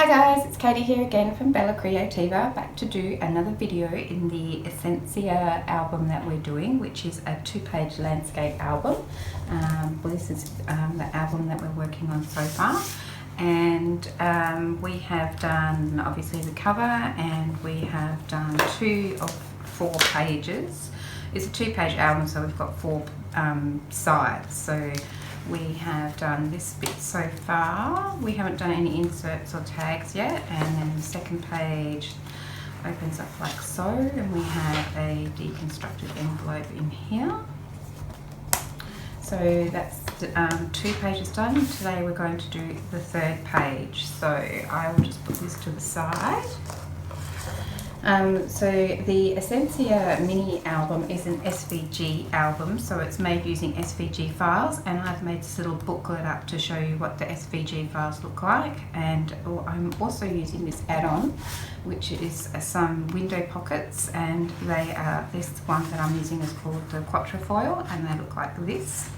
Hi guys, it's Katie here again from Creativa, back to do another video in the Esencia album that we're doing, which is a 2-page landscape album. Well, this is the album that we're working on so far, and we have done obviously the cover, and we have done 2 of 4 pages. It's a 2-page album, so we've got 4 sides. So we have done this bit so far. We haven't done any inserts or tags yet, and then the second page opens up like so, and we have a deconstructed envelope in here. So that's 2 pages done. Today we're going to do the 3rd page, so I will just put this to the side. So the Esencia Mini Album is an SVG album, so it's made using SVG files, and I've made this little booklet up to show you what the SVG files look like. And I'm also using this add-on, which is some window pockets, and they are, this one that I'm using is called the Quatrefoil, and they look like this.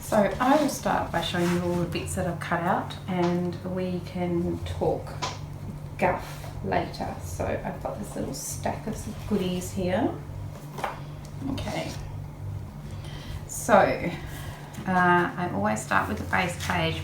So I will start by showing you all the bits that I've cut out, and we can talk guff later. So I've got this little stack of some goodies here. Okay, so I always start with the base page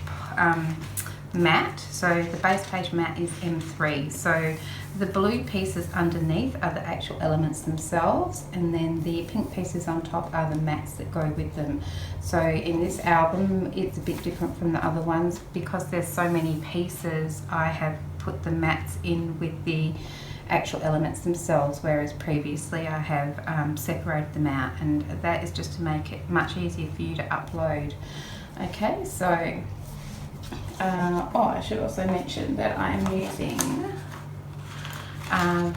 mat. So the base page mat is M3. So the blue pieces underneath are the actual elements themselves, and then the pink pieces on top are the mats that go with them. So in this album it's a bit different from the other ones because there's so many pieces. I have put the mats in with the actual elements themselves, whereas previously I have separated them out, and that is just to make it much easier for you to upload. Okay, so I should also mention that I'm using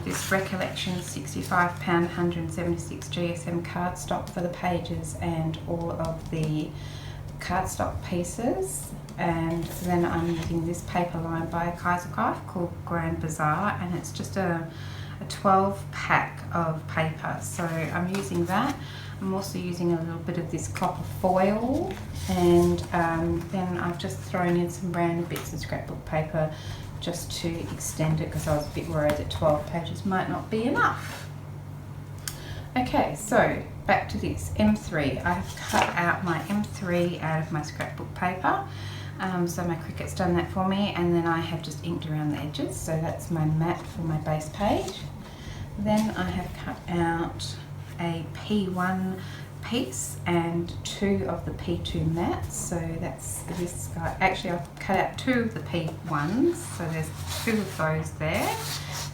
this Recollection 65 pound 176 GSM cardstock for the pages and all of the cardstock pieces. And then I'm using this paper line by Creativa called Grand Bazaar, and it's just a 12 pack of paper, so I'm using that. I'm also using a little bit of this copper foil, and then I've just thrown in some random bits of scrapbook paper just to extend it, because I was a bit worried that 12 pages might not be enough. Okay, so back to this M3. I've cut out my M3 out of my scrapbook paper. So my Cricut's done that for me, and then I have just inked around the edges, so that's my mat for my base page. Then I have cut out a P1 piece and 2 of the P2 mats, so that's this guy. Actually, I've cut out 2 of the P1s, so there's 2 of those there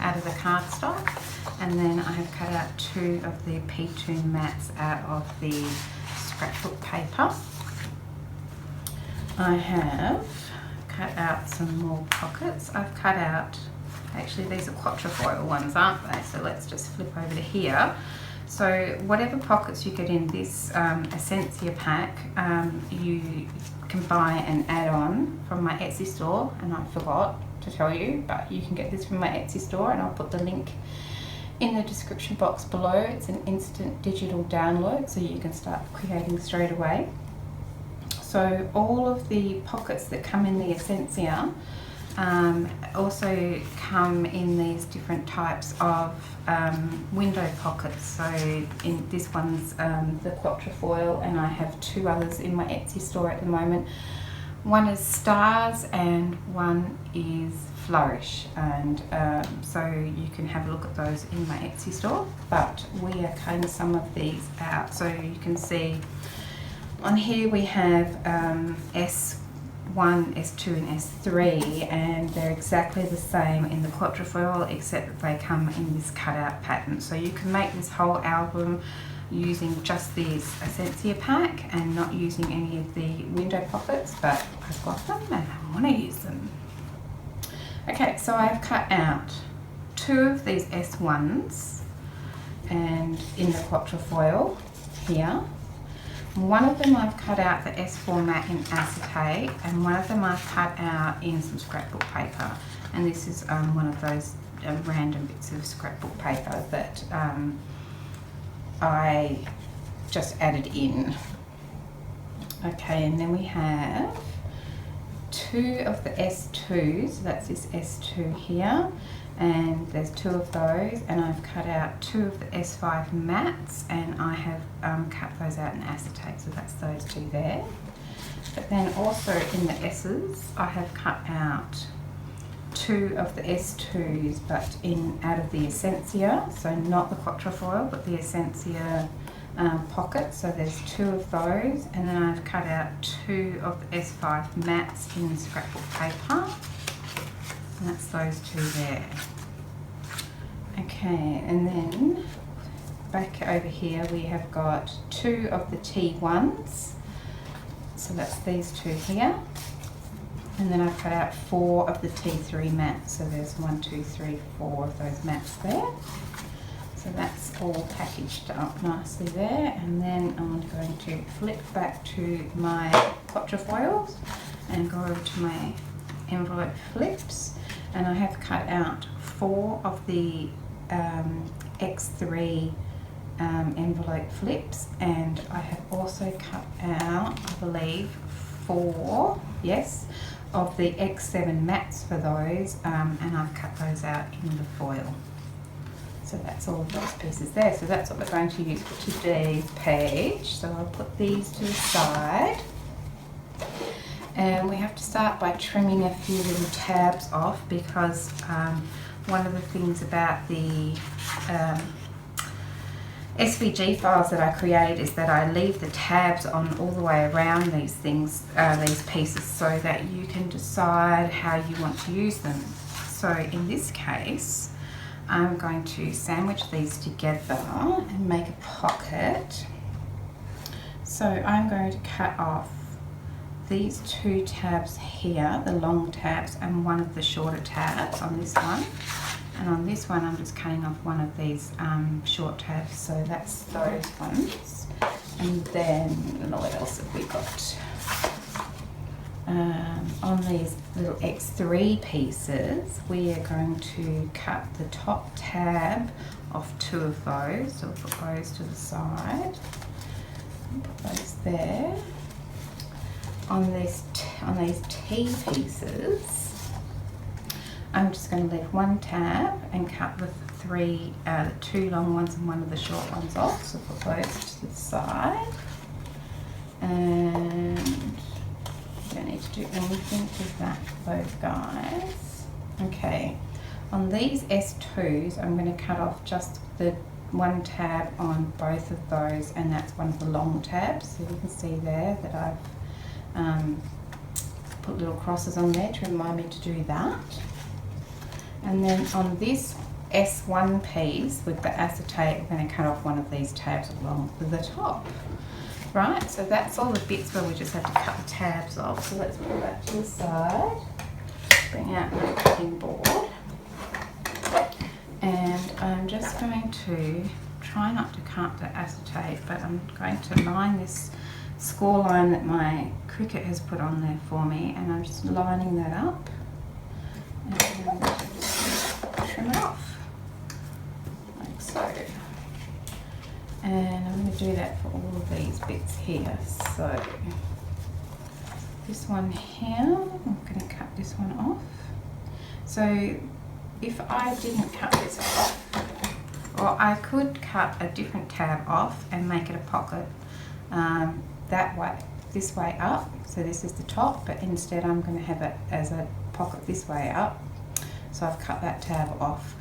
out of the cardstock, and then I have cut out 2 of the P2 mats out of the scrapbook paper. I have cut out some more pockets. I've cut out, actually these are Quatrefoil ones, aren't they? So let's just flip over to here. So whatever pockets you get in this Esencia pack, you can buy an add-on from my Etsy store, and I forgot to tell you, but you can get this from my Etsy store, and I'll put the link in the description box below. It's an instant digital download, so you can start creating straight away. So all of the pockets that come in the Esencia also come in these different types of window pockets. So in this one's the Quatrefoil, and I have 2 others in my Etsy store at the moment. One is Stars and one is Flourish, and so you can have a look at those in my Etsy store, but we are cutting some of these out. So you can see on here we have S1, S2 and S3, and they're exactly the same in the Quatrefoil, except that they come in this cutout pattern. So you can make this whole album using just this Esencia pack and not using any of the window pockets, but I've got them and I want to use them. Okay, so I've cut out 2 of these S1s and in the Quatrefoil here. One of them I've cut out the S4 mat in acetate, and one of them I've cut out in some scrapbook paper. And this is one of those random bits of scrapbook paper that I just added in. Okay, and then we have 2 of the S2s, so that's this S2 here, and there's 2 of those, and I've cut out 2 of the S5 mattes, and I have cut those out in acetate, so that's those 2 there. But then also in the S's, I have cut out 2 of the S2s, but out of the Esencia, so not the Quatrefoil, but the Esencia pocket. So there's 2 of those, and then I've cut out 2 of the S5 mattes in scrapbook paper, and that's those 2 there. Okay, and then back over here we have got 2 of the T1s, so that's these 2 here. And then I've cut out 4 of the T3 mattes, so there's 1, 2, 3, 4 of those mattes there. So that's all packaged up nicely there. And then I'm going to flip back to my Quatrefoils and go over to my envelope flips. And I have cut out 4 of the X3 envelope flips, and I have also cut out, I believe, 4, yes, of the X7 mattes for those, and I've cut those out in the foil. So that's all of those pieces there. So that's what we're going to use for today's page. So I'll put these to the side. And we have to start by trimming a few little tabs off, because one of the things about the SVG files that I create is that I leave the tabs on all the way around these things, these pieces, so that you can decide how you want to use them. So in this case, I'm going to sandwich these together and make a pocket. So I'm going to cut off these 2 tabs here, the long tabs, and 1 of the shorter tabs on this one. And on this one, I'm just cutting off 1 of these short tabs, so that's those ones. And then, what else have we got? On these little X3 pieces, we are going to cut the top tab off 2 of those. So we'll put those to the side. Put those there. On these T pieces, I'm just going to leave 1 tab and cut the 2 long ones and 1 of the short ones off. So put those to the side. And you don't need to do anything with that, those guys. Okay, on these S2s, I'm going to cut off just the 1 tab on both of those, and that's 1 of the long tabs. So you can see there that I've put little crosses on there to remind me to do that. And then on this S1 piece with the acetate, we're going to cut off 1 of these tabs along the top. Right, so that's all the bits where we just have to cut the tabs off. So let's put that to the side. Bring out my cutting board. And I'm just going to try not to cut the acetate, but I'm going to line this score line that my Cricut has put on there for me, and I'm just lining that up. And then just trim it off, like so. And I'm going to do that for all of these bits here. So this one here, I'm going to cut this one off. So if I didn't cut this off, or I could cut a different tab off and make it a pocket that way, this way up. So this is the top, but instead I'm going to have it as a pocket this way up. So I've cut that tab off.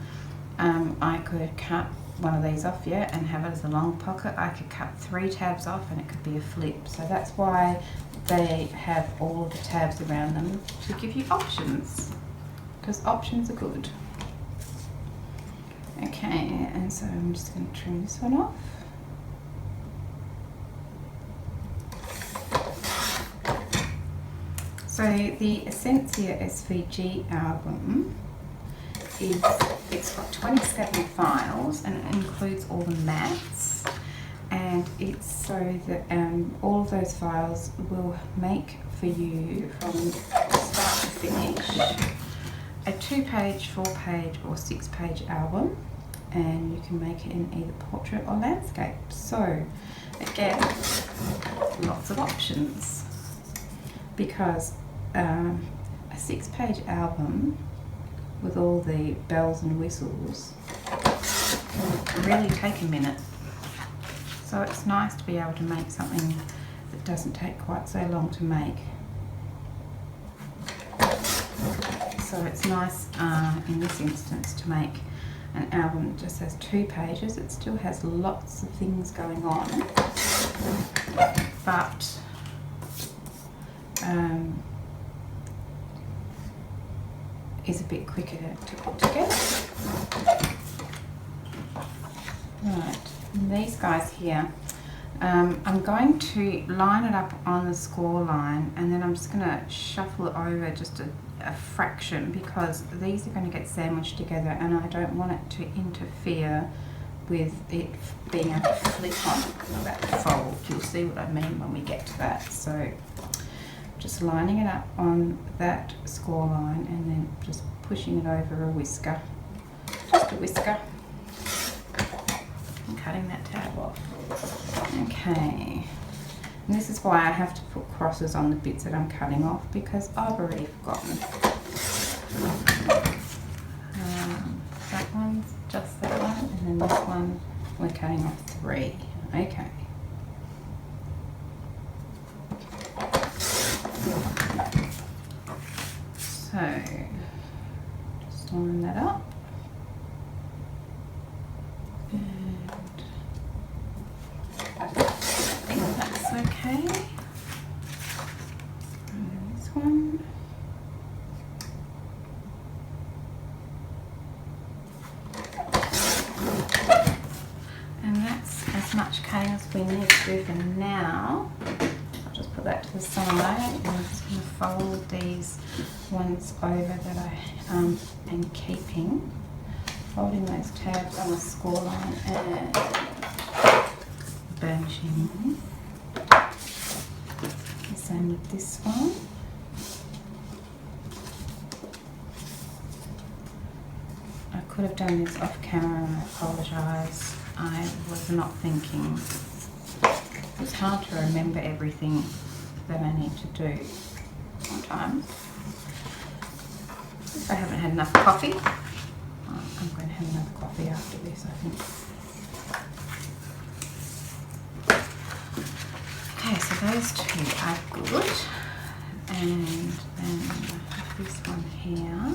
I could cut 1 of these off, yeah, and have it as a long pocket. I could cut 3 tabs off and it could be a flip. So that's why they have all of the tabs around them, to give you options, because options are good. Okay, and so I'm just going to trim this one off. So the Esencia SVG album it's got 27 files, and it includes all the mattes, and it's so that all of those files will make for you from start to finish a 2-page, 4-page or 6-page album, and you can make it in either portrait or landscape. So again, lots of options, because a 6-page album with all the bells and whistles can really take a minute. So it's nice to be able to make something that doesn't take quite so long to make. So it's nice in this instance to make an album that just has 2 pages. It still has lots of things going on, but is a bit quicker to put together. Right, and these guys here, I'm going to line it up on the score line, and then I'm just going to shuffle it over just a fraction, because these are going to get sandwiched together and I don't want it to interfere with it being able to flip on that fold. You'll see what I mean when we get to that. So just lining it up on that score line and then just pushing it over a whisker, just a whisker, and cutting that tab off. Okay, and this is why I have to put crosses on the bits that I'm cutting off, because I've already forgotten. That one's just that one, and then this one we're cutting off 3. Okay. So just line that up. Okay, and this one, and that's as much cutting as we need to do for now. I'll just put that to the side, and I'm just going to fold these ones over that I am keeping, folding those tabs on the score line and burnishing. Same with this one. I could have done this off camera and I apologise. I was not thinking. It's hard to remember everything that I need to do sometimes. If I haven't had enough coffee, I'm going to have another coffee after this, I think. Okay, so those 2 are good, and then this one here.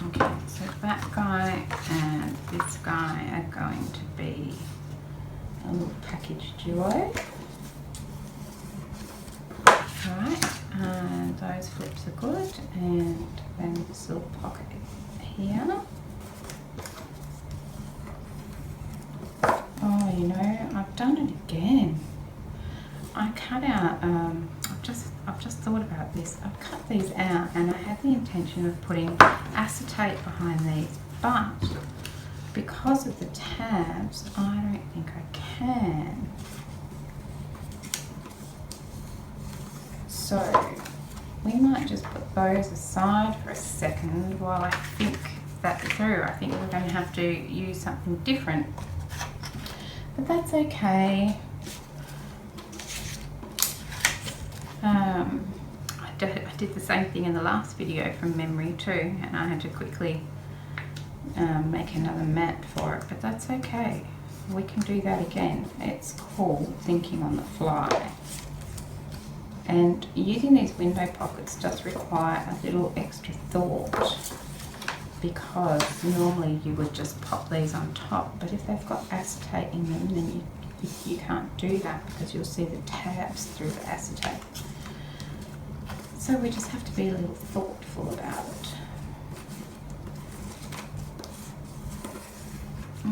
Okay, so that guy and this guy are going to be a little package duo. Alright, and those flips are good, and then this little pocket here. Oh, you know, I've done it again. I cut out, I've just thought about this. I've cut these out and I had the intention of putting acetate behind these, but because of the tabs, I don't think I can. So we might just put those aside for a second while I think that through. I think we're going to have to use something different. But that's okay. I did the same thing in the last video from memory too, and I had to quickly make another mat for it, but that's okay. We can do that again. It's cool thinking on the fly. And using these window pockets does require a little extra thought, because normally you would just pop these on top, but if they've got acetate in them, then you can't do that because you'll see the tabs through the acetate. So we just have to be a little thoughtful about it.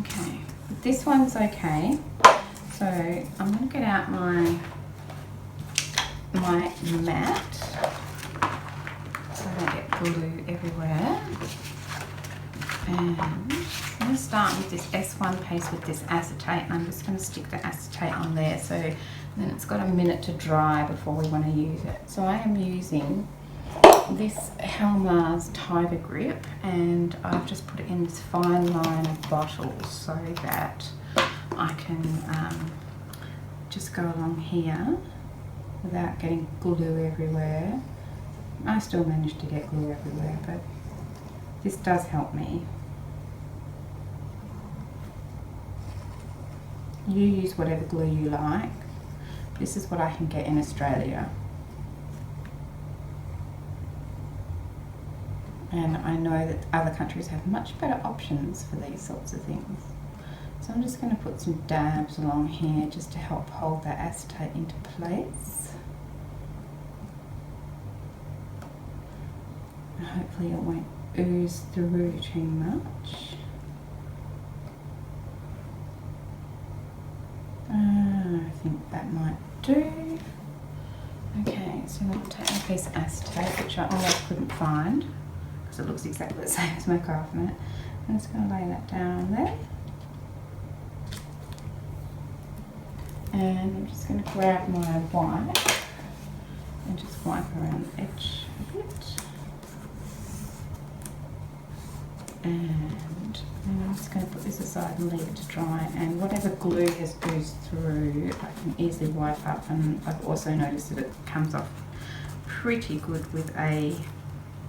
Okay, but this one's okay. So I'm going to get out my mat so I don't get glue everywhere. And I'm going to start with this S1 paste with this acetate, and I'm just going to stick the acetate on there, so then it's got a minute to dry before we want to use it. So I am using this Helmar's Tiger Grip, and I've just put it in this fine line of bottles so that I can just go along here without getting glue everywhere. I still managed to get glue everywhere, but this does help me. You use whatever glue you like. This is what I can get in Australia. And I know that other countries have much better options for these sorts of things. So I'm just going to put some dabs along here just to help hold that acetate into place. And hopefully it won't ooze through too much. I think that might do. Okay, so I'm going to take a piece of acetate, which I almost couldn't find because it looks exactly the same as my craft mat. I'm just going to lay that down there. And I'm just going to grab my white and just wipe around the edge a bit. And then I'm just going to put this aside and leave it to dry, and whatever glue has oozed through I can easily wipe up, and I've also noticed that it comes off pretty good with a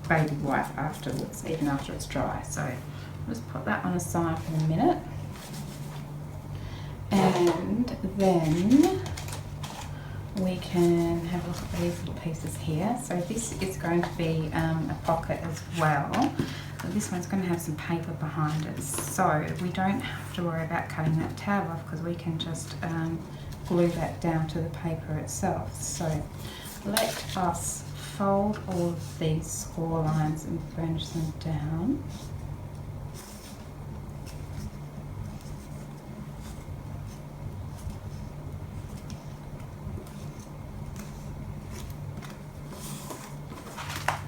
baby wipe afterwards, even after it's dry. So I'll just put that on the side for a minute, and then we can have a look at these little pieces here. So this is going to be a pocket as well. This one's going to have some paper behind it, so we don't have to worry about cutting that tab off because we can just glue that down to the paper itself. So let us fold all of these score lines and burnish them down.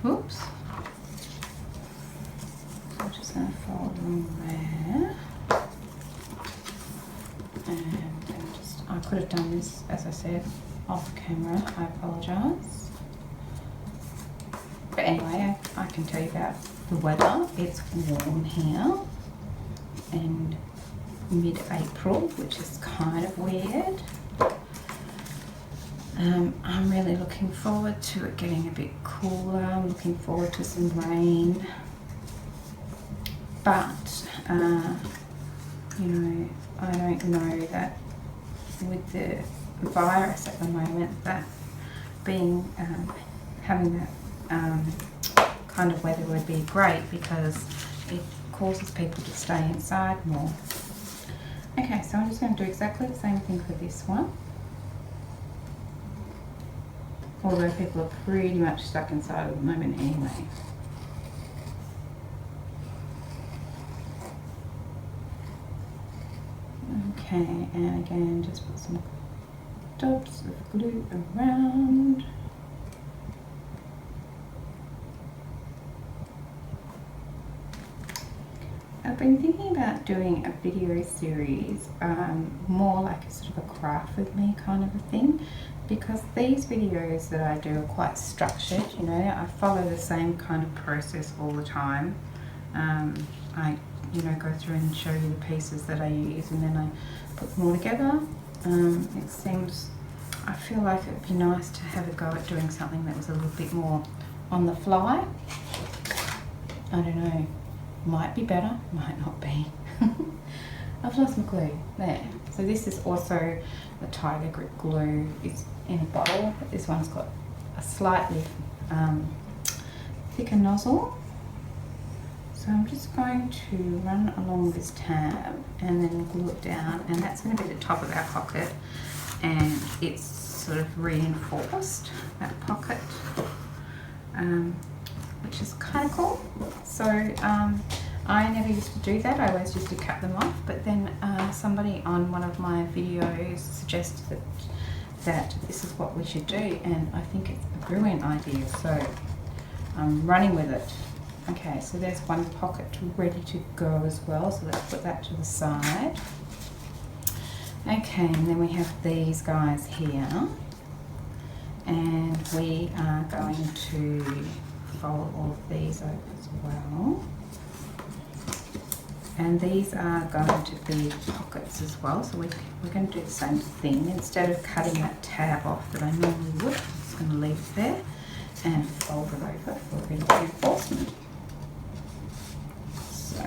Oops. I'm just going to fold along there, and then I could have done this, as I said, off camera. I apologise. But anyway, I can tell you about the weather. It's warm here, and mid-April, which is kind of weird. I'm really looking forward to it getting a bit cooler. I'm looking forward to some rain. But, you know, I don't know that with the virus at the moment, that being, having that kind of weather would be great because it causes people to stay inside more. Okay, so I'm just going to do exactly the same thing for this one. Although people are pretty much stuck inside at the moment anyway. Okay, and again, just put some dots of glue around. I've been thinking about doing a video series, more like a sort of a craft with me kind of a thing, because these videos that I do are quite structured, you know, I follow the same kind of process all the time. I, you know, go through and show you the pieces that I use, and then I put them all together. It seems, I feel like it would be nice to have a go at doing something that was a little bit more on the fly. I don't know, might be better, might not be. I've lost my glue, there. So this is also the Tiger Grip glue. It's in a bottle, but this one's got a slightly thicker nozzle. So I'm just going to run along this tab and then glue it down, and that's going to be the top of our pocket, and it's sort of reinforced, that pocket, which is kind of cool. So I never used to do that, I always used to cut them off, but then somebody on one of my videos suggested that this is what we should do, and I think it's a brilliant idea, so I'm running with it. Okay, so there's one pocket ready to go as well, so let's put that to the side. Okay, and then we have these guys here, and we are going to fold all of these over as well. And these are going to be pockets as well, so we're going to do the same thing. Instead of cutting that tab off that I normally would, I'm just going to leave it there and fold it over for a bit of reinforcement. So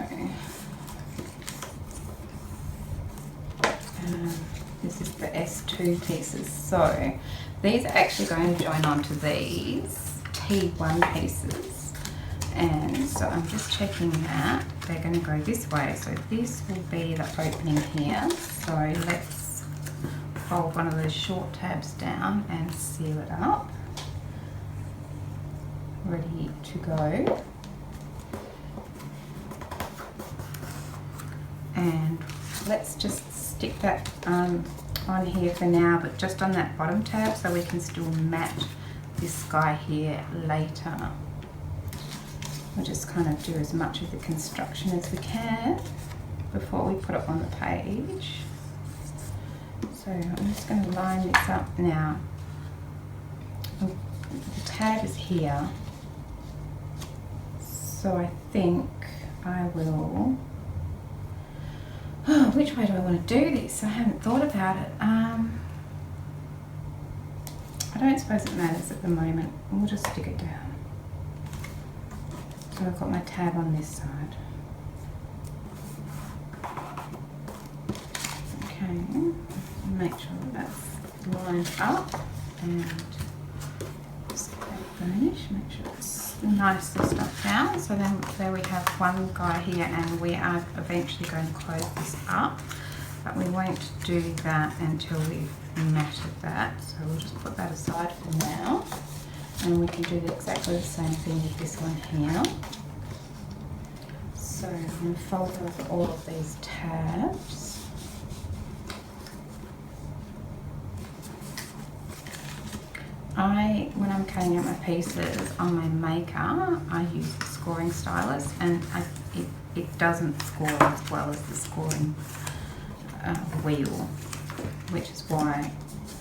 this is the S2 pieces. So these are actually going to join onto these T1 pieces. And so I'm just checking that they're going to go this way. So this will be the opening here. So let's fold one of those short tabs down and seal it up. Ready to go. And let's just stick that on here for now, but just on that bottom tab so we can still match this guy here later. We'll just kind of do as much of the construction as we can before we put it on the page. So I'm just going to line this up now. The tab is here, so I think I will... Oh, which way do I want to do this? I haven't thought about it. I don't suppose it matters at the moment. We'll just stick it down. So I've got my tab on this side. Okay, make sure that's lined up and just finish. Make sure it's nicely stuck down. So then there we have one guy here, and we are eventually going to close this up, but we won't do that until we've matted that. So we'll just put that aside for now. And we can do exactly the same thing with this one here. So I'm going to fold over all of these tabs. When I'm cutting out my pieces on my maker, I use the scoring stylus, and it doesn't score as well as the scoring wheel, which is why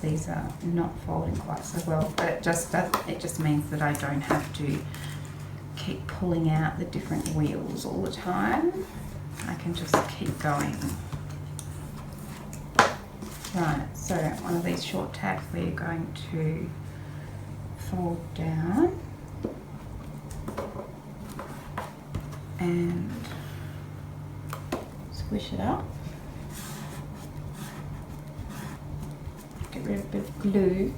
these are not folding quite so well, but it just means that I don't have to keep pulling out the different wheels all the time. I can just keep going. Right, so one of these short tabs we're going to fold down and squish it up. Get rid of a bit of glue,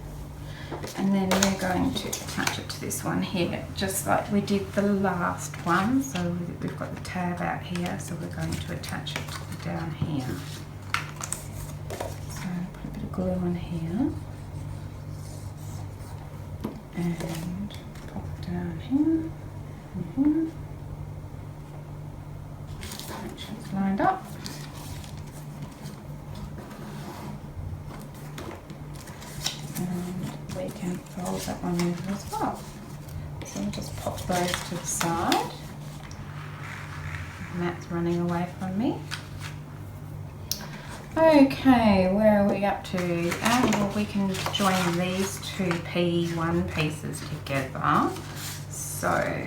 and then we're going to attach it to this one here, just like we did the last one. So we've got the tab out here, so we're going to attach it down here. So put a bit of glue on here and pop it down here and here. Make sure it's lined up. We can fold that one over as well. So we'll just pop those to the side. Matt's running away from me. Okay, where are we up to? Well, we can join these two P1 pieces together. So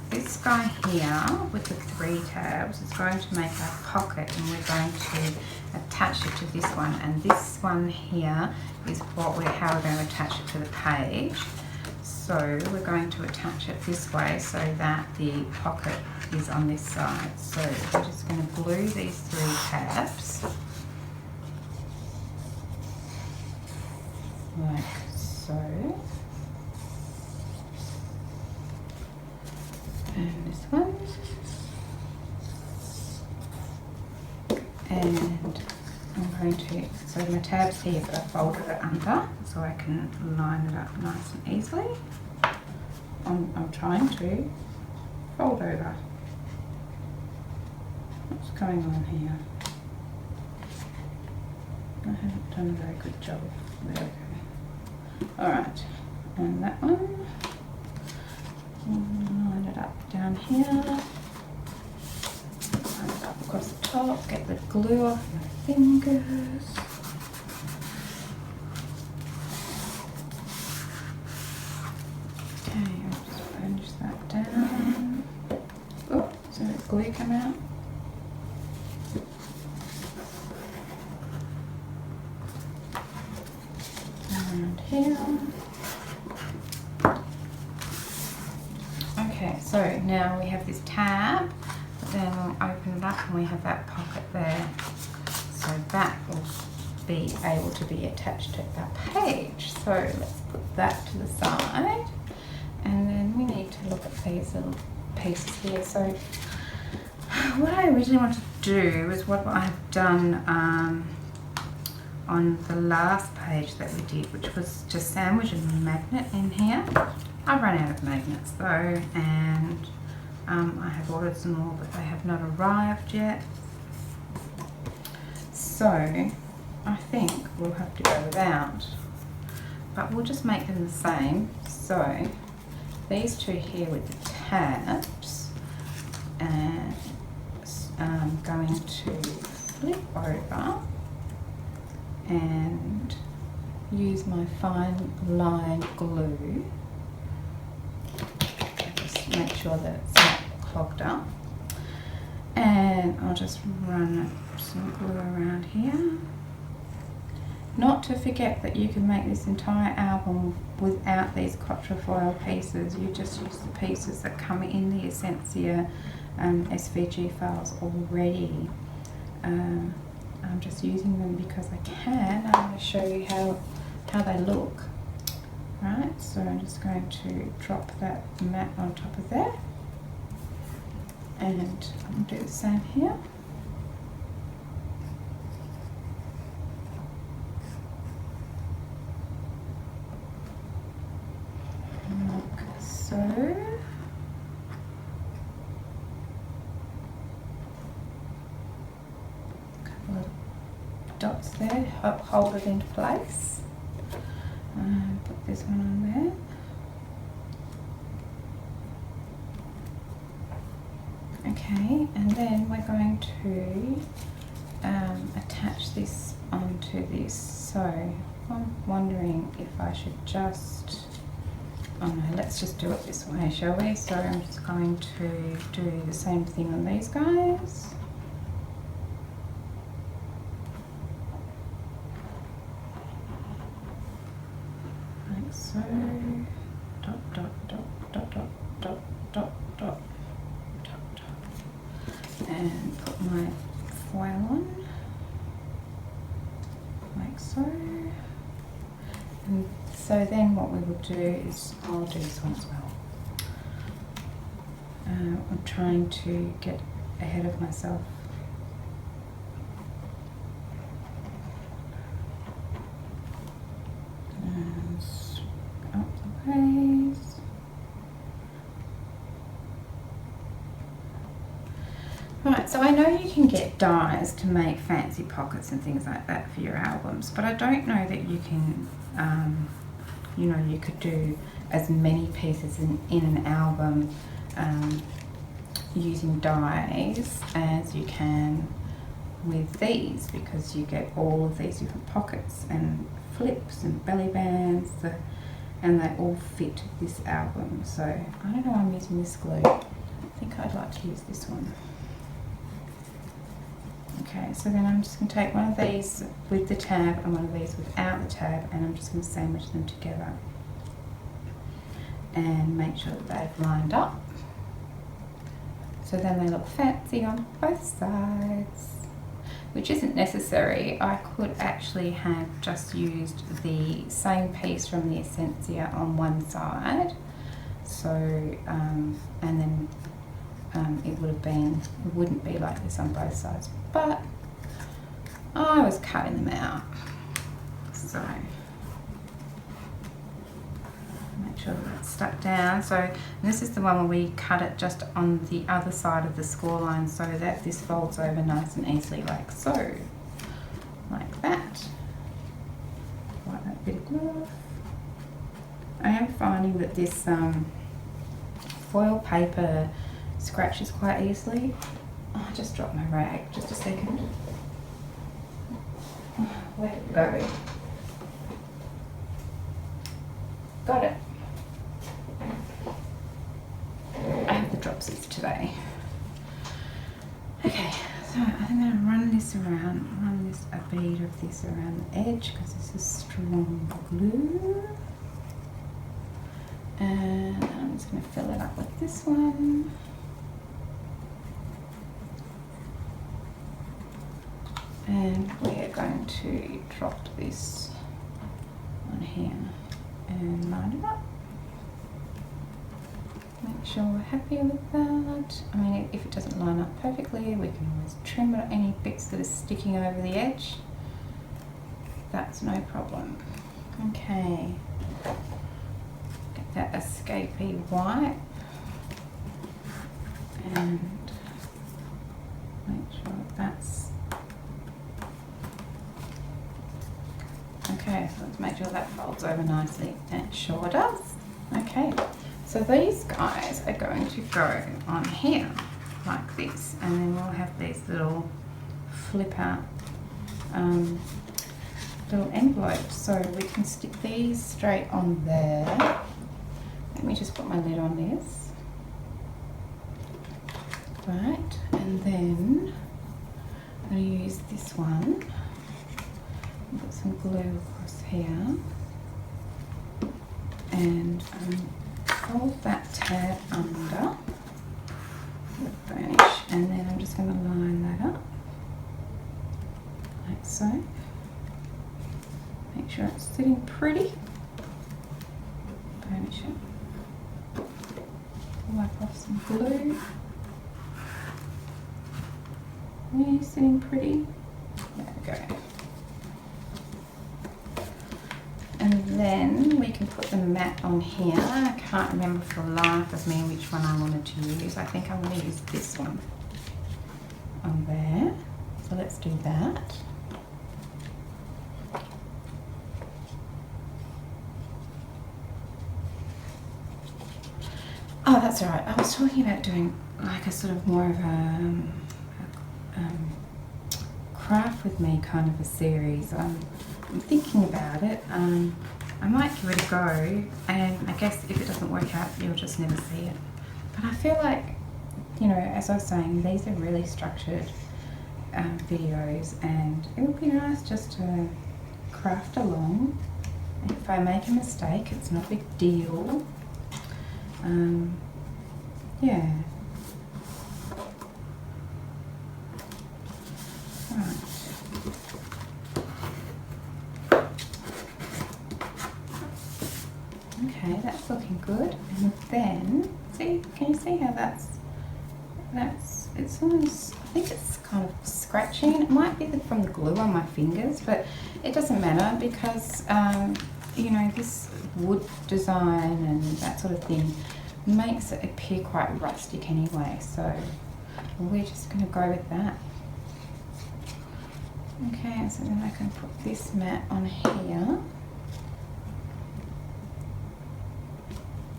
this guy here with the 3 tabs is going to make our pocket, and we're going to attach it to this one, and this one here is how we're going to attach it to the page. So we're going to attach it this way so that the pocket is on this side. So we're just going to glue these 3 tabs like so, and this one, and I'm going to, so my tab's here, but I folded it under so I can line it up nice and easily. I'm trying to fold over. What's going on here? I haven't done a very good job. There we go. Alright, and that one, line it up down here, line it up across the top, get the glue off my fingers. Okay, I'll just finish that down. Oh, so the glue come out. around here. Okay, so now we have this tab, but then we'll open it up and we have that pocket there. So that will be able to be attached to our page. So let's put that to the side. And then we need to look at these little pieces here. So what I originally wanted to do is what I have done on the last page that we did, which was to sandwich a magnet in here. I've run out of magnets though, and I have ordered some more, but they have not arrived yet. So I think we'll have to go without, but we'll just make them the same. So these two here with the tabs, and I'm going to flip over and use my fine line glue. Just make sure that it's not clogged up, and I'll just run some glue around here. Not to forget that you can make this entire album without these Quatrefoil pieces. You just use the pieces that come in the Esencia SVG files already. I'm just using them because I can. I'm going to show you how they look. Right, so I'm just going to drop that mat on top of there, and I'll do the same here. Like so. Couple of dots there, hold it into place. Put this one on there. Okay, and then we're going to attach this onto this. So I'm wondering if I should just, oh no, let's just do it this way, shall we? So I'm just going to do the same thing on these guys. Like so. Dot, dot, dot, dot, dot, dot, dot, dot, dot, dot. And put my foil on. Like so. And so then what we will do is, I'll do this one as well. I'm trying to get ahead of myself. And up the ways. Right, so I know you can get dies to make fancy pockets and things like that for your albums, but I don't know that you can, you know, you could do as many pieces in an album using dies as you can with these, because you get all of these different pockets and flips and belly bands, and they all fit this album. So I don't know why I'm using this glue. I think I'd like to use this one. Okay, so then I'm just going to take one of these with the tab and one of these without the tab, and I'm just going to sandwich them together and make sure that they've lined up. So then they look fancy on both sides, which isn't necessary. I could actually have just used the same piece from the Esencia on one side, so and then it wouldn't be like this on both sides, but I was cutting them out, so make sure that it's stuck down. So this is the one where we cut it just on the other side of the score line, so that this folds over nice and easily, like so, like that. Like that bit of glue. I am finding that this foil paper scratches quite easily. Oh, I just dropped my rag, just a second. Where'd it go? Got it. I have the dropsies today. Okay, So I'm going to run a bead of this around the edge because this is strong glue. And I'm just going to fill it up with this one. And we're going to drop this on here and line it up. Make sure we're happy with that. I mean, if it doesn't line up perfectly, we can always trim it, any bits that are sticking over the edge. That's no problem. Okay. Get that escapee wipe and make sure that's okay. So let's make sure that folds over nicely, and it sure does. Okay. So these guys are going to go on here like this, and then we'll have these little flip out little envelopes. So we can stick these straight on there. Let me just put my lid on this. Right, and then I'm going to use this one. Put some glue across here. And fold that tab under with burnish, and then I'm just going to line that up like so. Make sure it's sitting pretty. Burnish it. Wipe off some glue. Yeah, sitting pretty. There we go. And then we can put the mat on here. I can't remember for the life of me which one I wanted to use. I think I'm going to use this one on there. So let's do that. Oh, that's all right. I was talking about doing like a sort of more of a craft with me kind of a series. I'm thinking about it. I might give it a go, and I guess if it doesn't work out, you'll just never see it. But I feel like, you know, as I was saying, these are really structured videos, and it would be nice just to craft along. And if I make a mistake, it's not a big deal. Yeah. Right. Okay, that's looking good. And then, see, can you see how that's it's almost, I think it's kind of scratching. It might be from the glue on my fingers, but it doesn't matter because, you know, this wood design and that sort of thing makes it appear quite rustic anyway, so we're just going to go with that. Okay, so then I can put this mat on here,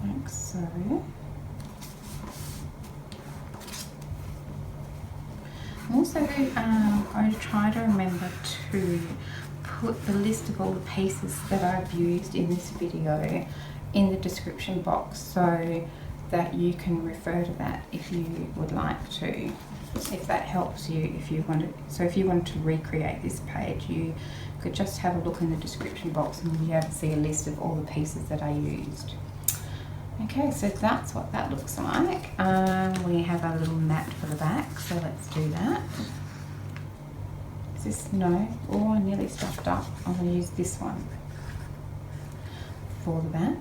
like so. I'm also going to try to remember to put the list of all the pieces that I've used in this video in the description box so that you can refer to that if you would like to, if that helps you. If you wanted, so if you wanted to recreate this page, you could just have a look in the description box and you'll be able to see a list of all the pieces that I used. Okay, so that's what that looks like. We have a little mat for the back, so let's do that. Is this, no, oh, I nearly stuffed up. I'm going to use this one for the back.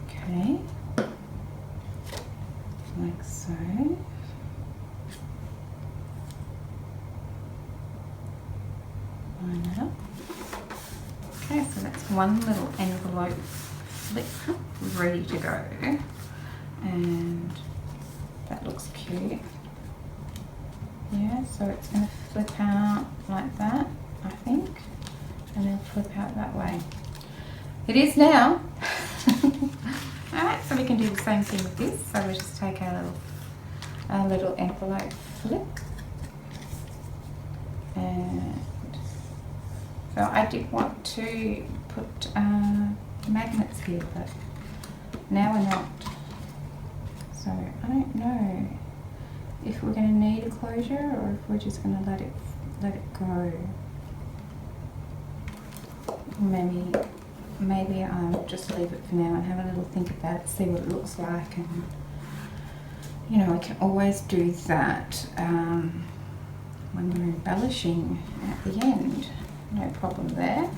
Okay, like so. Line it up. Okay, so that's one little envelope flip ready to go, and that looks cute. Yeah, so it's going to flip out like that, I think, and then flip out that way. It is now. Alright, so we can do the same thing with this. So we just take our little envelope flip, and so I did want to put magnets here, but now we're not. So I don't know if we're going to need a closure or if we're just going to let it go. Maybe I'll just leave it for now and have a little think about it, see what it looks like, and you know, we can always do that when we're embellishing at the end. No problem there.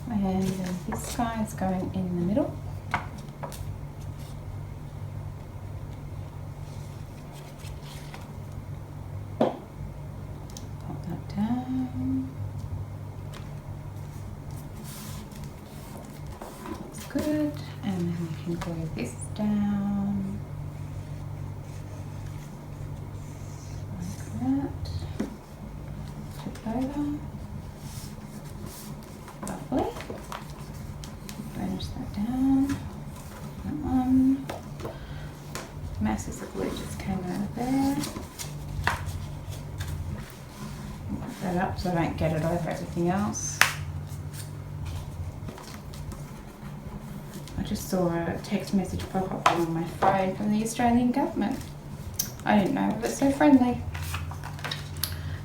And then this guy is going in the middle. Pop that down. Looks good. And then we can glue this down. Like that. Flip over. Lovely. Finish that down. That one. Masses of glue just came out of there. Wipe that up so I don't get it over everything else. I just saw a text message pop up on my phone from the Australian government. I didn't know, but it's so friendly.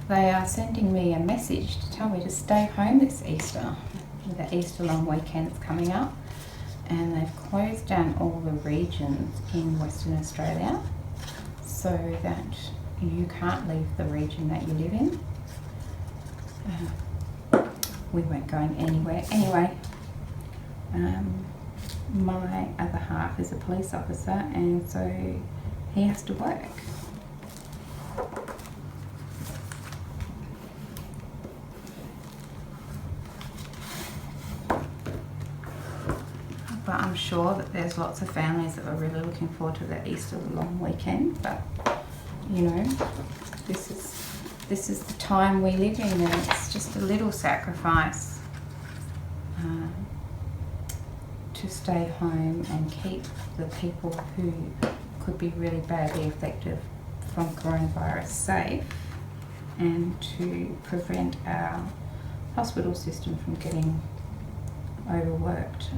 They are sending me a message to tell me to stay home this Easter. The Easter long weekend's coming up, and they've closed down all the regions in Western Australia so that you can't leave the region that you live in. We weren't going anywhere anyway. My other half is a police officer, and so he has to work. But I'm sure that there's lots of families that are really looking forward to the Easter long weekend. But you know, this is the time we live in, and it's just a little sacrifice to stay home and keep the people who could be really badly affected from coronavirus safe, and to prevent our hospital system from getting overworked.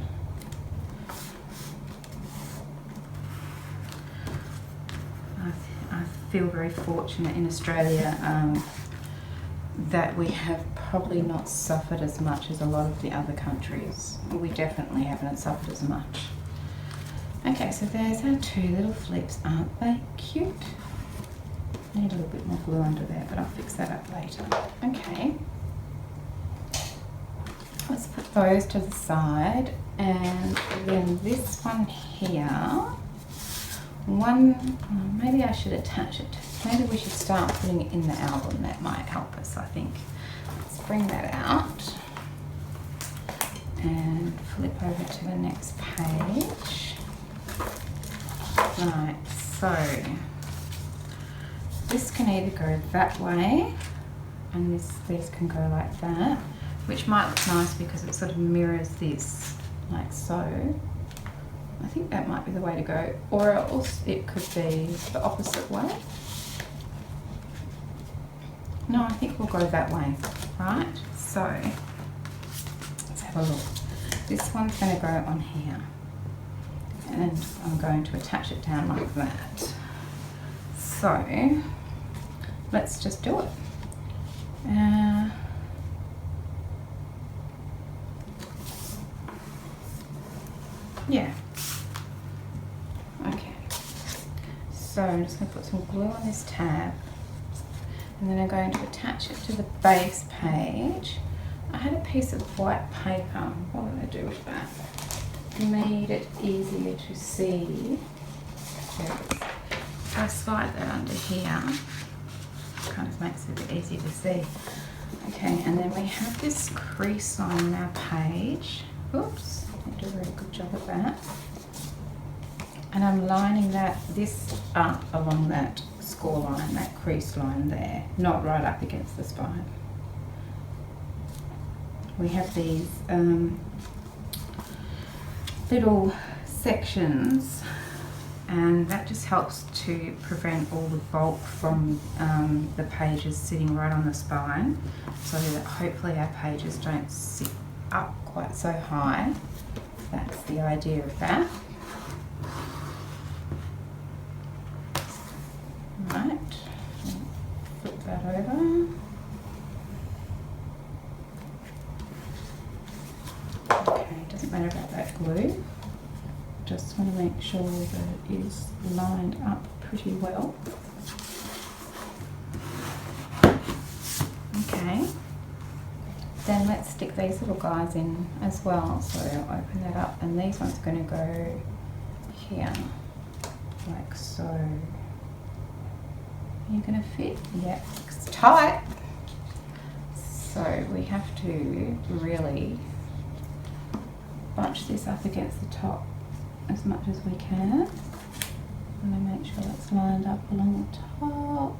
I feel very fortunate in Australia that we have probably not suffered as much as a lot of the other countries. We definitely haven't suffered as much. Okay, so there's our two little flips. Aren't they cute? Need a little bit more glue under there, but I'll fix that up later. Okay, let's put those to the side, and then this one here. Maybe I should attach it. Maybe we should start putting it in the album. That might help us, I think. Let's bring that out and flip over to the next page. Right, so this can either go that way, and these can go like that, which might look nice because it sort of mirrors this, like so. I think that might be the way to go, or else it could be the opposite way. No, I think we'll go that way, right? So let's have a look. This one's going to go on here, and I'm going to attach it down like that. So let's just do it. Yeah. Okay. So I'm just going to put some glue on this tab, and then I'm going to attach it to the base page. I had a piece of white paper. What am I going to do with that? Made it easier to see. There it is. So I slide that under here. Kind of makes it a bit easier to see. Okay, and then we have this crease line on our page. Oops, I did a very good job of that. And I'm lining this up along that score line, that crease line there, not right up against the spine. We have these little sections, and that just helps to prevent all the bulk from the pages sitting right on the spine, so that hopefully our pages don't sit up quite so high. That's the idea of that. doesn't matter about that glue. Just want to make sure that it is lined up pretty well. Okay, then let's stick these little guys in as well. So I'll open that up, and these ones are going to go here, like so. Are you going to fit? Yep, it's tight. So we have to really bunch this up against the top as much as we can. I'm going to make sure that's lined up along the top.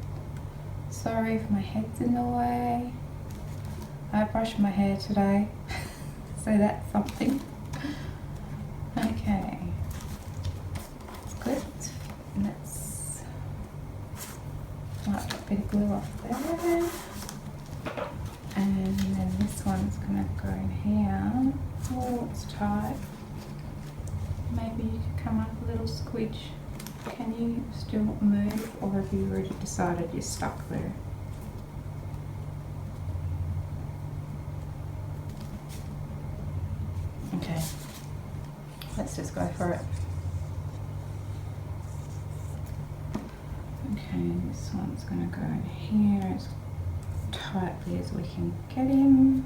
Sorry if my head's in the way. I brushed my hair today, so that's something. Okay, it's good. Let's wipe a bit of glue off there. And then this one's going to go in here. Oh, it's tight. Maybe you could come up a little squidge. Can you still move, or have you already decided you're stuck there? Okay, let's just go for it. Okay, this one's going to go in here as tightly as we can get him.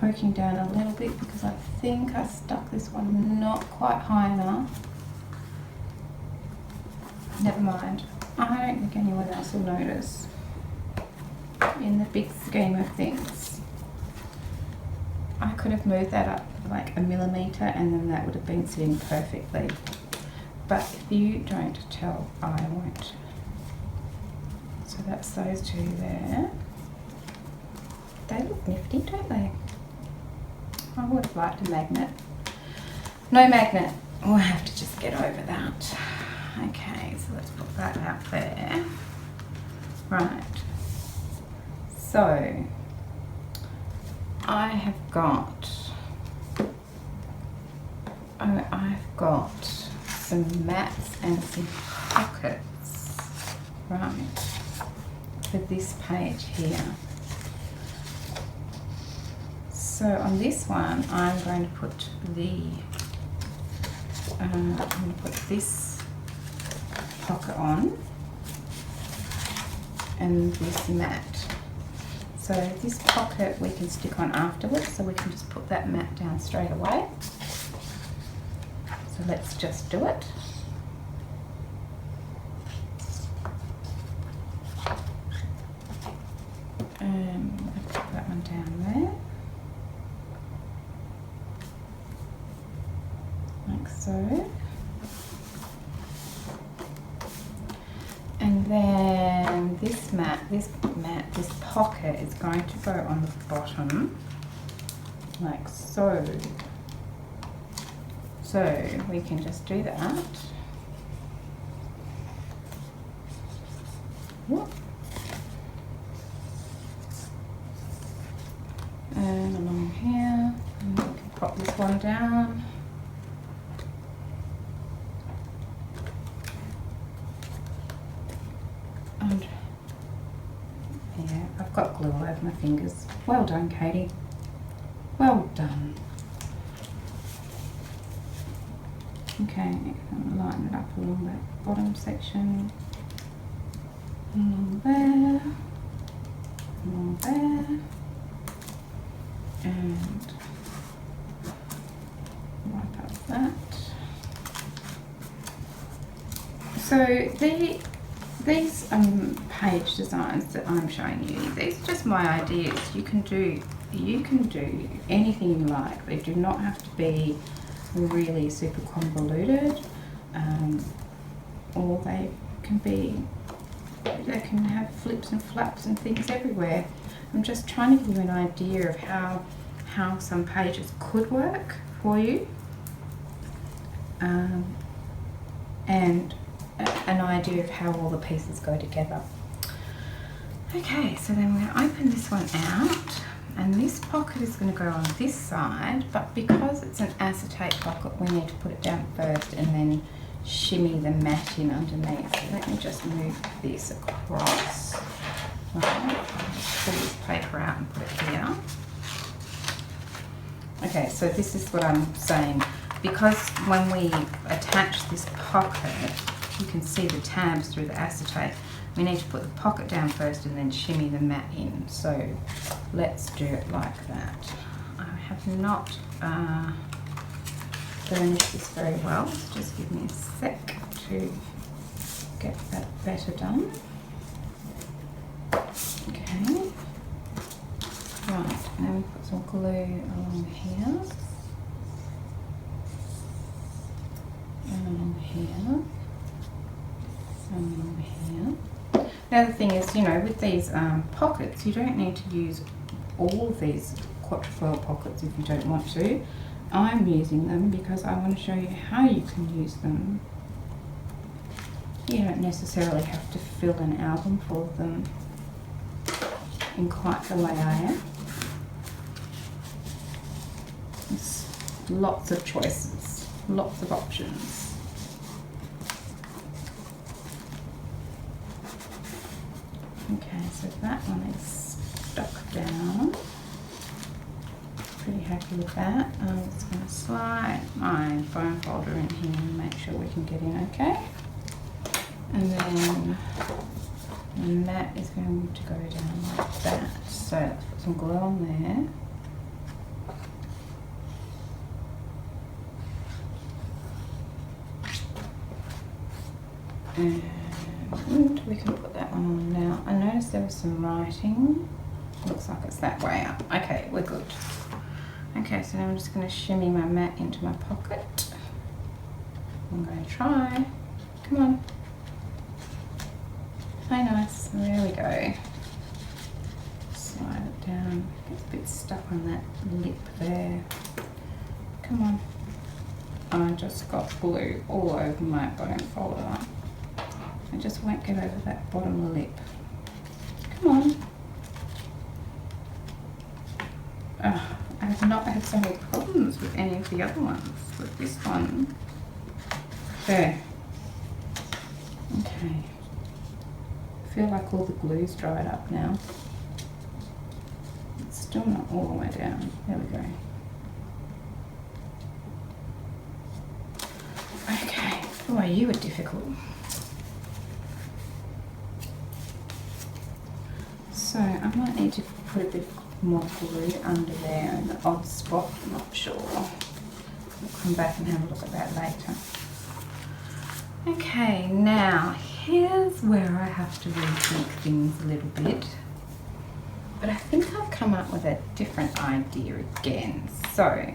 Poking down a little bit because I think I stuck this one not quite high enough. Never mind. I don't think anyone else will notice in the big scheme of things. I could have moved that up like a millimetre and then that would have been sitting perfectly. But if you don't tell, I won't. So that's those two there. They look nifty, don't they? I would have liked a magnet. No magnet. We'll have to just get over that. Okay, so let's put that out there. Right. So, I've got some mats and some pockets, right, for this page here. So on this one, I'm going to put this pocket on and this mat. So this pocket we can stick on afterwards, so we can just put that mat down straight away. So let's just do it. And I'll put that one down there. Like so. And then this pocket is going to go on the bottom, like so. So we can just do that. Whoop. And along here, and we can pop this one down. And yeah, I've got glue all over my fingers. Well done, Katie. Well done. Okay, I'm going to line it up along that bottom section. Along there. Along there. And wipe up that. So these page designs that I'm showing you, these are just my ideas. You can do anything you like. They do not have to be really super convoluted, or they can have flips and flaps and things everywhere. I'm just trying to give you an idea of how some pages could work for you, and an idea of how all the pieces go together. Okay, so then we're going to open this one out, and And this pocket is going to go on this side, but because it's an acetate pocket, we need to put it down first and then shimmy the mat in underneath. So let me just move this across. Right. Pull this paper out and put it here. Okay, so this is what I'm saying. Because when we attach this pocket, you can see the tabs through the acetate. We need to put the pocket down first and then shimmy the mat in. So let's do it like that. I have not burnished this very well. So just give me a sec to get that better done. Okay. Right, now we put some glue along here. And along here. And along here. Now the thing is, you know, with these pockets, you don't need to use all of these Quatrefoil pockets if you don't want to. I'm using them because I want to show you how you can use them. You don't necessarily have to fill an album full of them in quite the way I am. There's lots of choices, lots of options. Okay, so that one is stuck down. Pretty happy with that. I'm just going to slide my foam folder in here and make sure we can get in okay. And then the mat is going to go down like that. So let's put some glue on there. And we can put that one on now. I noticed there was some writing. Looks like it's that way up. Okay, we're good. Okay, so now I'm just going to shimmy my mat into my pocket. I'm going to try. Come on. Hi, nice. There we go. Slide it down. Gets a bit stuck on that lip there. Come on. I just got glue all over my bottom folder. I just won't get over that bottom lip. Come on. I have not had so many problems with any of the other ones. With this one. There. Okay. I feel like all the glue's dried up now. It's still not all the way down. There we go. Okay. Oh, you were difficult. So I might need to put a bit more glue under there in the odd spot. I'm not sure. We'll come back and have a look at that later. Okay, now here's where I have to rethink things a little bit. But I think I've come up with a different idea again. So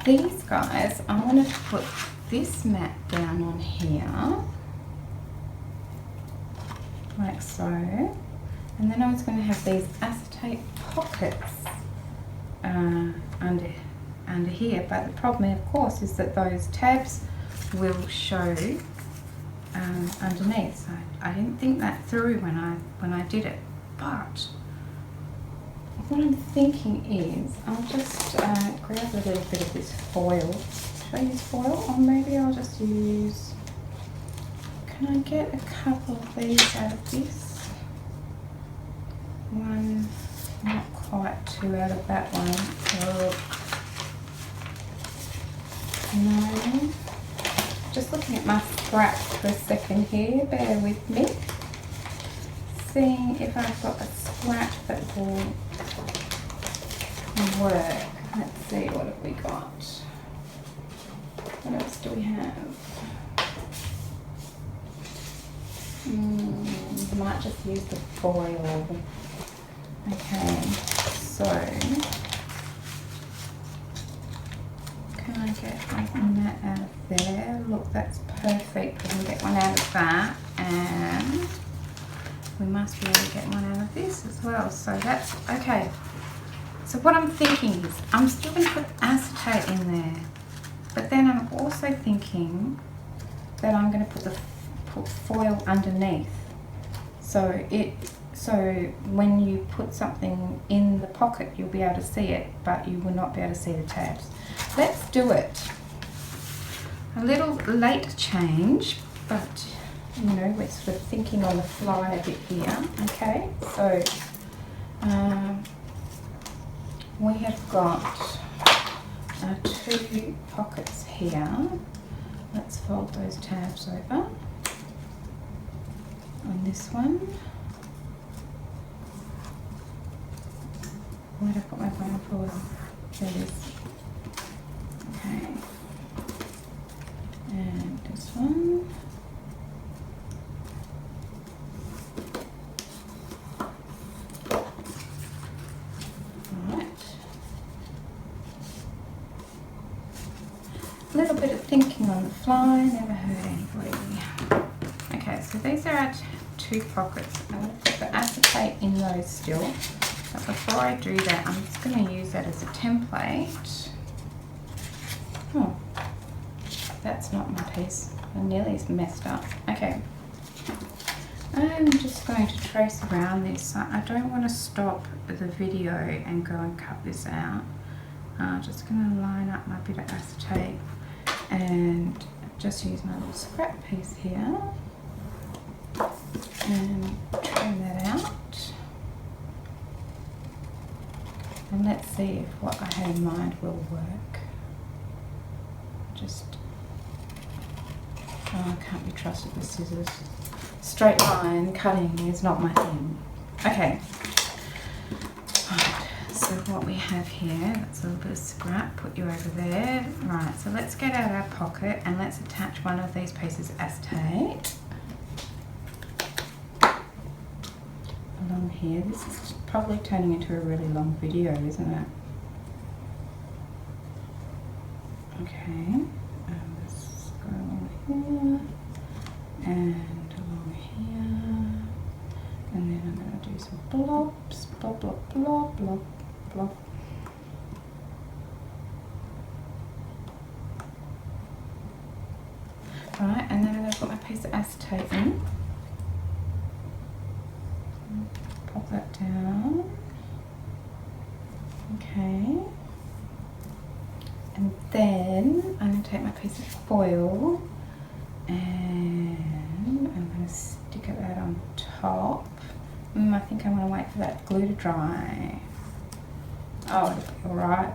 these guys, I wanted to put this mat down on here, like so. And then I was going to have these acetate pockets under here, but the problem, of course, is that those tabs will show underneath. So I didn't think that through when I did it. But what I'm thinking is I'll just grab a little bit of this foil. Should I use foil, or maybe I'll just use? Can I get a couple of these out of this? One, not quite two out of that one. No. Just looking at my scrap for a second here, bear with me. Seeing if I've got a scrap that will work. Let's see, what have we got? What else do we have? Might just use the foil. Okay, so can I get that out of there? Look, that's perfect. We can get one out of that, and we must be able to get one out of this as well. So that's okay. So what I'm thinking is I'm still going to put acetate in there, but then I'm also thinking that I'm going to put foil underneath, so it So when you put something in the pocket, you'll be able to see it, but you will not be able to see the tabs. Let's do it. A little late change, but you know, we're sort of thinking on the fly a bit here. Okay, so we have got 2 pockets here. Let's fold those tabs over on this one. Where did I put my bone foil? There it is. Okay. And this one. Alright. A little bit of thinking on the fly, never hurt anybody. Okay, so these are our 2 pockets. I'm going to put the acetate in those still. But before I do that, I'm just going to use that as a template. Oh, that's not my piece. I nearly messed up. Okay. I'm just going to trace around this. I don't want to stop the video and go and cut this out. I'm just going to line up my bit of acetate and just use my little scrap piece here and trim that out. And let's see if what I had in mind will work. Oh, I can't be trusted with scissors. Straight line cutting is not my thing. Okay. Right, so what we have here, that's a little bit of scrap, put you over there. Right, so let's get out our pocket and let's attach one of these pieces of acetate along here. This is probably turning into a really long video, isn't it? Okay, let's go along here and along here, and then I'm going to do some blobs, blob, blob, blob, blob, blob. Right, and then I'm going to put my piece of acetate in. Pop that down. Okay. And then I'm going to take my piece of foil and I'm going to stick that on top. I think I'm going to wait for that glue to dry. Oh, it'll be alright.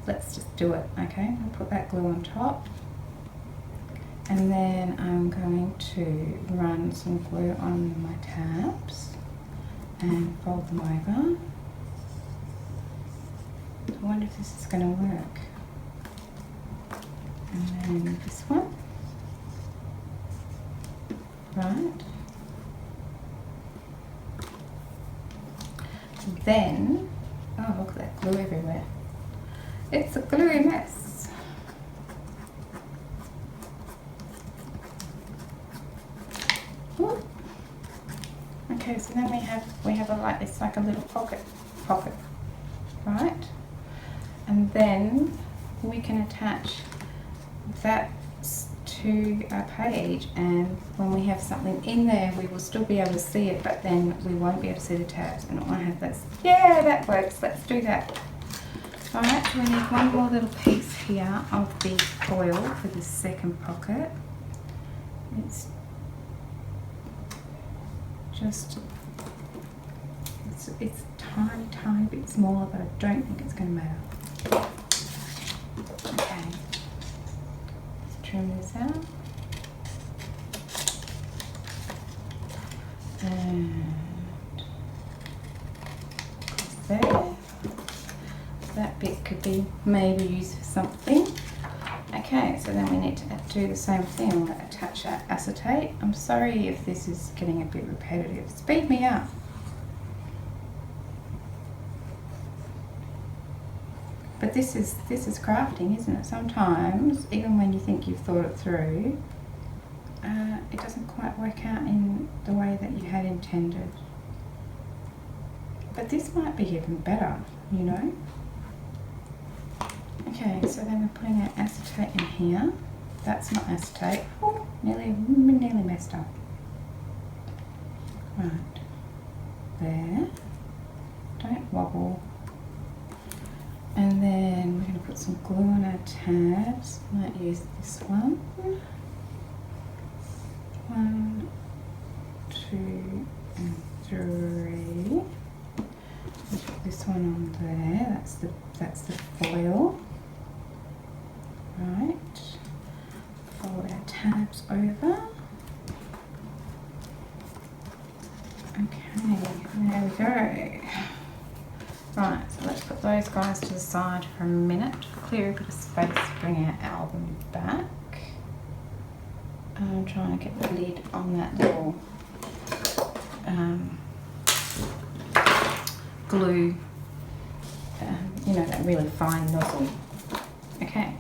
Let's just do it. Okay, I'll put that glue on top. And then I'm going to run some glue on my tabs and fold them over. I wonder if this is going to work. And then this one. Right. Then, oh look at that glue everywhere. It's a gluey mess. Ooh. Okay, so then we have a like it's like a little pocket, right? And then we can attach that to our page, and when we have something in there we will still be able to see it, but then we won't be able to see the tabs. And I have this. Yeah, that works. Let's do that. Alright, so we need one more little piece here of the foil for the second pocket. It's just it's tiny bit smaller, but I don't think it's going to matter. Okay, let's trim this out. And there. That bit could be maybe used for something. Okay, so then we need to do the same thing. I'm going to attach our acetate. I'm sorry if this is getting a bit repetitive. Speed me up. But this is crafting, isn't it? Sometimes, even when you think you've thought it through, it doesn't quite work out in the way that you had intended. But this might be even better, you know? Okay, so then we're putting our acetate in here. That's not acetate. Oh, nearly messed up. Right. there. Don't wobble. And then we're going to put some glue on our tabs. Might use this one. 1, 2, and 3. We'll put this one on there. That's the foil. Right. Fold our tabs over. Okay, there we go. Right, so let's put those guys to the side for a minute. Clear a bit of space to bring our album back. I'm trying to get the lid on that little glue, you know, that really fine nozzle. Okay,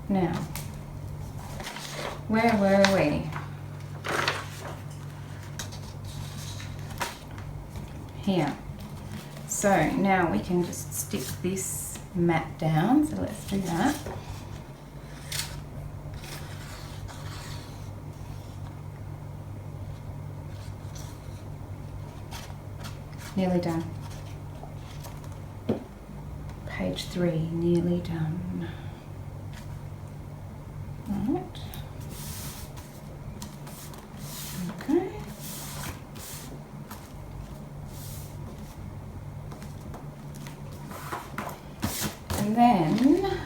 now, where were we? Here. So now we can just stick this mat down, so let's do that. Nearly done. Page 3, nearly done. Right. Okay. And then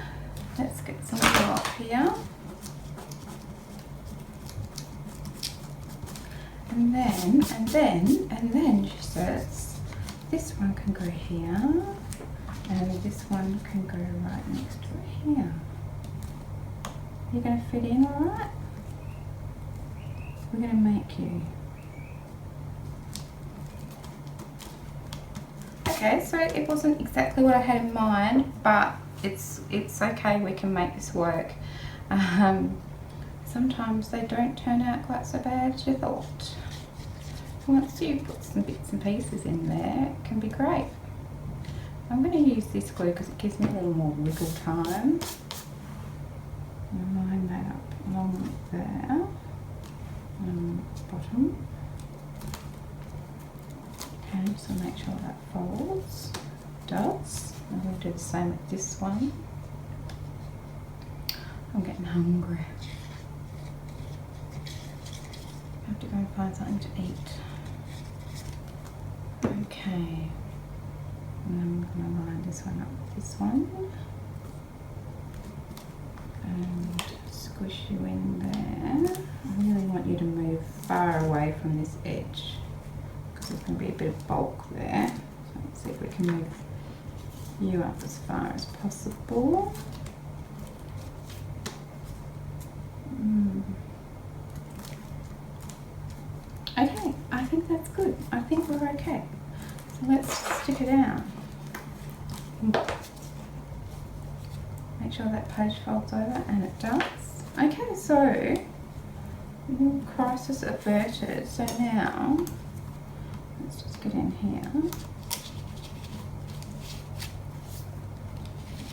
let's get some glue up here. And then she says this one can go here and this one can go right next to it here. You're going to fit in alright? We're going to make you. Okay, so it wasn't exactly what I had in mind, but it's okay, we can make this work. Sometimes they don't turn out quite so bad as you thought. Once you put some bits and pieces in there, it can be great. I'm going to use this glue because it gives me a little more wiggle time. Line that up along there, bottom. Okay, so make sure that folds. Does. I'm going to do the same with this one. I'm getting hungry. I have to go and find something to eat. Okay. And then I'm going to line this one up with this one. And squish you in there. I really want you to move far away from this edge because there's going to be a bit of bulk there. So let's see if we can move you up as far as possible. Okay, I think that's good. I think we're okay. So let's stick it down. Make sure that page folds over, and it does. Okay, so crisis averted. So now, let's just get in here.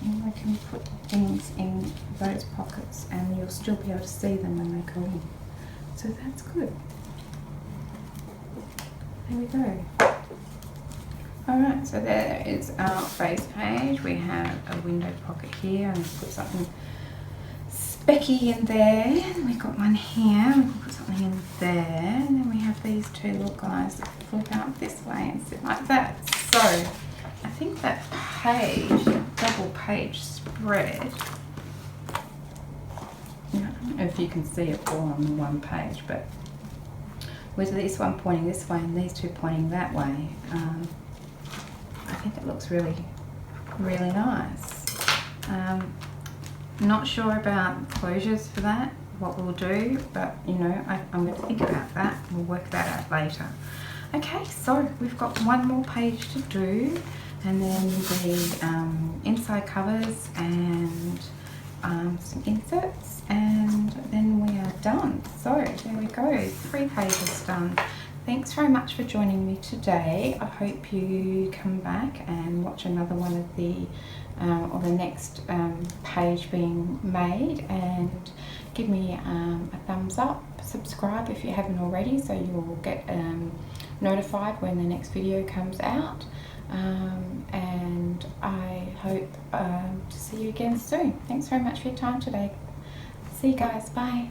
And I can put things in those pockets and you'll still be able to see them when they go in. So that's good. There we go. Alright, so there is our face page. We have a window pocket here, and let's put something specky in there. And we've got one here, we can put something in there. And then we have these two little guys that flip out this way and sit like that. So, I think that page, double page spread, I don't know if you can see it all on the one page, but with this one pointing this way and these two pointing that way, I think it looks really, really nice. Not sure about closures for that, what we'll do, but you know, I'm going to think about that. We'll work that out later. Okay, so we've got one more page to do, and then the inside covers and some inserts, and then we are done. So there we go, 3 pages done. Thanks very much for joining me today. I hope you come back and watch another one of the or the next page being made, and give me a thumbs up, subscribe if you haven't already, so you'll get notified when the next video comes out. And I hope to see you again soon. Thanks very much for your time today. See you guys. Bye.